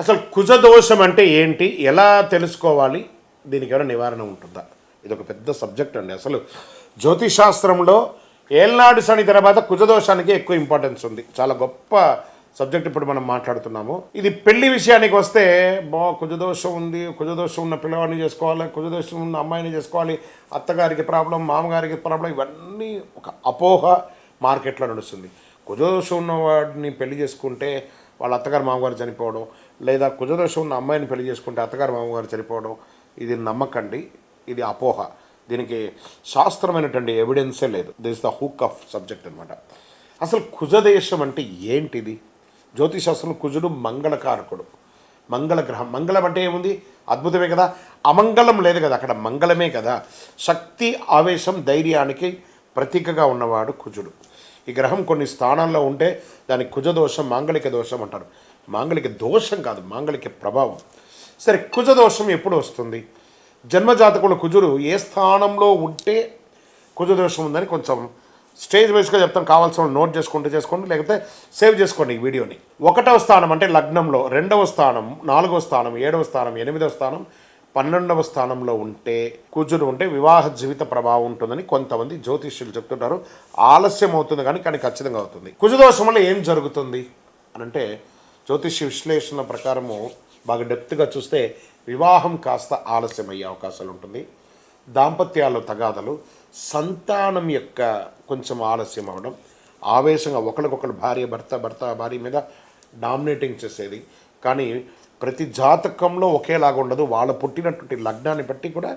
అసలు కుజదోషం అంటే ఏంటి, ఎలా తెలుసుకోవాలి, దీనికి ఏమైనా నివారణ ఉంటుందా? ఇది ఒక పెద్ద సబ్జెక్ట్ అండి. అసలు జ్యోతిషాస్త్రంలో ఏల్నాడు శని తర్వాత కుజదోషానికి ఎక్కువ ఇంపార్టెన్స్ ఉంది. చాలా గొప్ప సబ్జెక్ట్ ఇప్పుడు మనం మాట్లాడుతున్నాము. ఇది పెళ్లి విషయానికి వస్తే కుజదోషం ఉంది, కుజదోషం ఉన్న పిల్లవాడిని చేసుకోవాలి, కుజదోషం ఉన్న అమ్మాయిని చేసుకోవాలి, అత్తగారికి ప్రాబ్లం, మామగారికి ప్రాబ్లం, ఇవన్నీ ఒక అపోహ మార్కెట్లో నడుస్తుంది. కుజదోషం ఉన్న వాడిని పెళ్లి చేసుకుంటే వాళ్ళ అత్తగారు మామగారు చనిపోవడం, లేదా కుజదోషం ఉన్న అమ్మాయిని పెళ్లి చేసుకుంటే అత్తగారు మామగారు చనిపోవడం, ఇది నమ్మకండి, ఇది అపోహ. దీనికి శాస్త్రమైనటువంటి ఎవిడెన్సే లేదు. This the hook of subject అనమాట. అసలు కుజదేశం అంటే ఏంటిది? జ్యోతిషాస్త్రంలో కుజుడు మంగళకారకుడు, మంగళగ్రహం. మంగళం అంటే ఏముంది? అద్భుతమే కదా. అమంగళం లేదు కదా, అక్కడ మంగళమే కదా. శక్తి, ఆవేశం, ధైర్యానికి ప్రతీకగా ఉన్నవాడు కుజుడు. ఈ గ్రహం కొన్ని స్థానాల్లో ఉంటే దానికి కుజదోషం, మాంగళిక దోషం అంటారు. మాంగళిక దోషం కాదు, మాంగళిక ప్రభావం. సరే, కుజదోషం ఎప్పుడు వస్తుంది? జన్మజాతకుడు కుజుడు ఏ స్థానంలో ఉంటే కుజదోషం ఉందని కొంచెం స్టేజ్ వైజ్గా చెప్తాను. కావాల్సిన వాళ్ళు నోట్ చేసుకోండి, లేకపోతే సేవ్ చేసుకోండి ఈ వీడియోని. 1వ స్థానం అంటే లగ్నంలో, 2వ స్థానం, 4వ స్థానం, 7వ స్థానం, 8వ స్థానం, 12వ స్థానంలో ఉంటే కుజుడు ఉంటే వివాహ జీవిత ప్రభావం ఉంటుందని కొంతమంది జ్యోతిష్యులు చెప్తుంటారు. ఆలస్యం అవుతుంది కానీ ఖచ్చితంగా అవుతుంది. కుజదోషం వల్ల ఏం జరుగుతుంది అని అంటే, జ్యోతిష్య విశ్లేషణ ప్రకారము బాగా డెప్త్గా చూస్తే వివాహం కాస్త ఆలస్యం అయ్యే అవకాశాలు ఉంటుంది. దాంపత్యాల్లో తగాదలు, సంతానం యొక్క కొంచెం ఆలస్యం అవ్వడం, ఆవేశంగా ఒకరికొకరు భర్త భార్య మీద డామినేటింగ్ చేసేది. కానీ ప్రతి జాతకంలో ఒకేలాగా ఉండదు. వాళ్ళ పుట్టినటువంటి లగ్నాన్ని బట్టి కూడా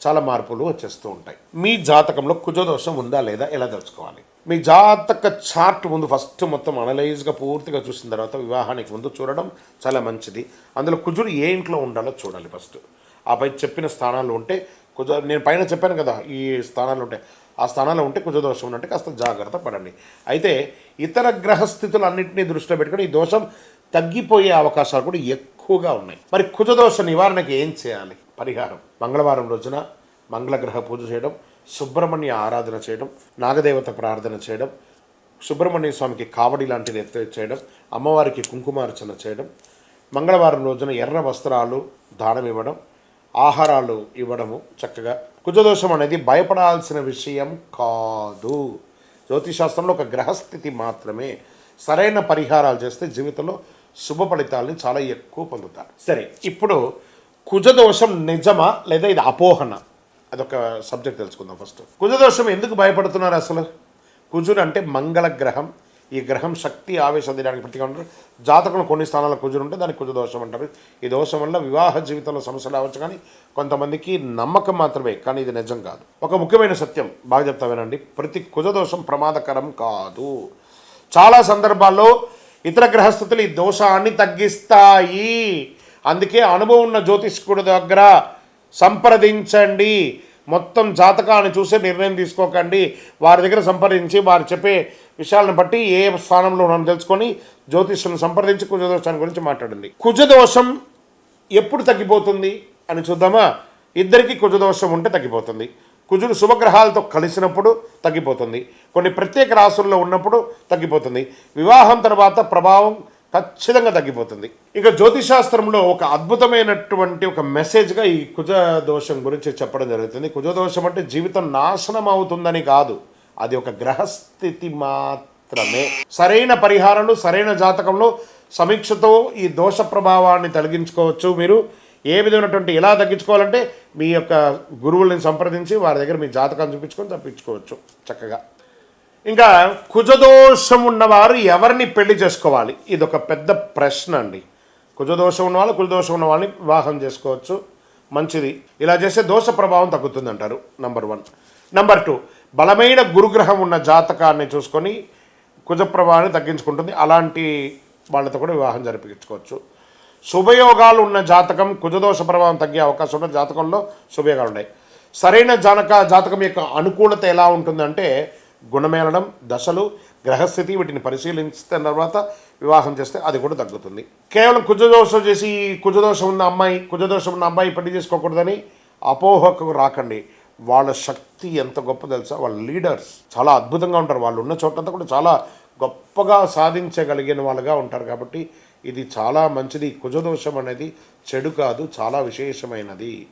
చాలా మార్పులు వచ్చేస్తూ ఉంటాయి. మీ జాతకంలో కుజదోషం ఉందా లేదా ఎలా తెలుసుకోవాలి? మీ జాతక చార్ట్ ముందు ఫస్ట్ మొత్తం అనలైజ్గా పూర్తిగా చూసిన తర్వాత వివాహానికి ముందు చూడడం చాలా మంచిది. అందులో కుజుడు ఏ ఇంట్లో ఉండాలో చూడాలి ఫస్ట్. ఆపై చెప్పిన స్థానాలు ఉంటే నేను పైన చెప్పాను కదా, ఈ స్థానాలు ఉంటాయి, ఆ స్థానాల్లో ఉంటే కుజదోషం ఉన్నట్టు కాస్త జాగ్రత్త పడండి. అయితే ఇతర గ్రహస్థితులు అన్నింటినీ దృష్టిలో పెట్టుకుని ఈ దోషం తగ్గిపోయే అవకాశాలు కూడా ఎక్కువగా ఉన్నాయి. మరి కుజదోష నివారణకి ఏం చేయాలి? పరిహారం: మంగళవారం రోజున మంగళగ్రహ పూజ చేయడం, సుబ్రహ్మణ్య ఆరాధన చేయడం, నాగదేవత ప్రార్థన చేయడం, సుబ్రహ్మణ్య స్వామికి కావడి లాంటిది చేయడం, అమ్మవారికి కుంకుమార్చన చేయడం, మంగళవారం రోజున ఎర్ర వస్త్రాలు దానం ఇవ్వడం, ఆహారాలు ఇవ్వడము చక్కగా. కుజదోషం అనేది భయపడాల్సిన విషయం కాదు. జ్యోతిషాస్త్రంలో ఒక గ్రహస్థితి మాత్రమే. సరైన పరిహారాలు చేస్తే జీవితంలో శుభ ఫలితాలని చాలా ఎక్కువ పొందుతారు. సరే, ఇప్పుడు కుజదోషం నిజమా లేదా ఇది అపోహన? అదొక సబ్జెక్ట్ తెలుసుకుందాం. ఫస్ట్, కుజదోషం ఎందుకు భయపడుతున్నారు అసలు? కుజుడు అంటే మంగళ గ్రహం. ఈ గ్రహం శక్తి, ఆవేశం తీయడానికి ప్రతిగా ఉంటారు. జాతకంలో కొన్ని స్థానాల్లో కుజుడు ఉంటే దానికి కుజదోషం అంటారు. ఈ దోషం వల్ల వివాహ జీవితంలో సమస్యలు రావచ్చు, కానీ కొంతమందికి నమ్మకం మాత్రమే, కానీ ఇది నిజం కాదు. ఒక ముఖ్యమైన సత్యం బాగా చెప్తా వినండి. ప్రతి కుజదోషం ప్రమాదకరం కాదు. చాలా సందర్భాల్లో ఇతర గ్రహస్థితులు ఈ దోషాన్ని తగ్గిస్తాయి. అందుకే అనుభవం ఉన్న జ్యోతిష్కుడి దగ్గర సంప్రదించండి. మొత్తం జాతకాన్ని చూసే నిర్ణయం తీసుకోకండి. వారి దగ్గర సంప్రదించి వారు చెప్పే విషయాలను బట్టి ఏ స్థానంలో ఉన్నామో తెలుసుకొని జ్యోతిష్యులను సంప్రదించి కుజదోషాన్ని గురించి మాట్లాడండి. కుజదోషం ఎప్పుడు తగ్గిపోతుంది అని చూద్దామా? ఇద్దరికి కుజదోషం ఉంటే తగ్గిపోతుంది. కుజుడు శుభగ్రహాలతో కలిసినప్పుడు తగ్గిపోతుంది. కొన్ని ప్రత్యేక రాశుల్లో ఉన్నప్పుడు తగ్గిపోతుంది. వివాహం తర్వాత ప్రభావం ఖచ్చితంగా తగ్గిపోతుంది. ఇక జ్యోతిషాస్త్రంలో ఒక అద్భుతమైనటువంటి ఒక మెసేజ్గా ఈ కుజదోషం గురించి చెప్పడం జరుగుతుంది. కుజదోషం అంటే జీవితం నాశనం అవుతుందని కాదు, అది ఒక గ్రహస్థితి మాత్రమే. సరైన పరిహారాలు సరైన జాతకంలో సమీక్షతో ఈ దోష ప్రభావాన్ని తొలగించుకోవచ్చు. మీరు ఏ విధమైనటువంటి ఎలా తగ్గించుకోవాలంటే మీ యొక్క గురువుల్ని సంప్రదించి వారి దగ్గర మీ జాతకాన్ని చూపించుకొని తప్పించుకోవచ్చు చక్కగా. ఇంకా కుజదోషం ఉన్నవారు ఎవరిని పెళ్లి చేసుకోవాలి? ఇది ఒక పెద్ద ప్రశ్న అండి. కుజదోషం ఉన్నవాళ్ళు కుజదోషం ఉన్న వాళ్ళని వివాహం చేసుకోవచ్చు, మంచిది. ఇలా చేస్తే దోష ప్రభావం తగ్గుతుంది అంటారు. నంబర్ 1. నంబర్ 2, బలమైన గురుగ్రహం ఉన్న జాతకాన్ని చూసుకొని కుజ ప్రభావాన్ని తగ్గించుకుంటుంది. అలాంటి వాళ్ళతో కూడా వివాహం జరిపించుకోవచ్చు. శుభయోగాలు ఉన్న జాతకం కుజదోష ప్రభావం తగ్గే అవకాశం ఉన్న జాతకంలో శుభయోగాలు ఉన్నాయి. సరైన జాతకం యొక్క అనుకూలత ఎలా ఉంటుందంటే గుణమేళనం, దశలు, గ్రహస్థితి వీటిని పరిశీలించిన తర్వాత వివాహం చేస్తే అది కూడా తగ్గుతుంది. కేవలం కుజదోషం చేసి కుజదోషం ఉన్న అమ్మాయి పెళ్లి చేసుకోకూడదని అపోహకు రాకండి. వాళ్ళ శక్తి ఎంత గొప్ప తెలుసా? వాళ్ళ లీడర్స్ చాలా అద్భుతంగా ఉంటారు. వాళ్ళు ఉన్న చోటంతా కూడా చాలా గొప్పగా సాధించగలిగిన వాళ్ళుగా ఉంటారు. కాబట్టి ఇది చాలా మంచిది. కుజదోషం అనేది చెడు కాదు, చాలా విశేషమైనది.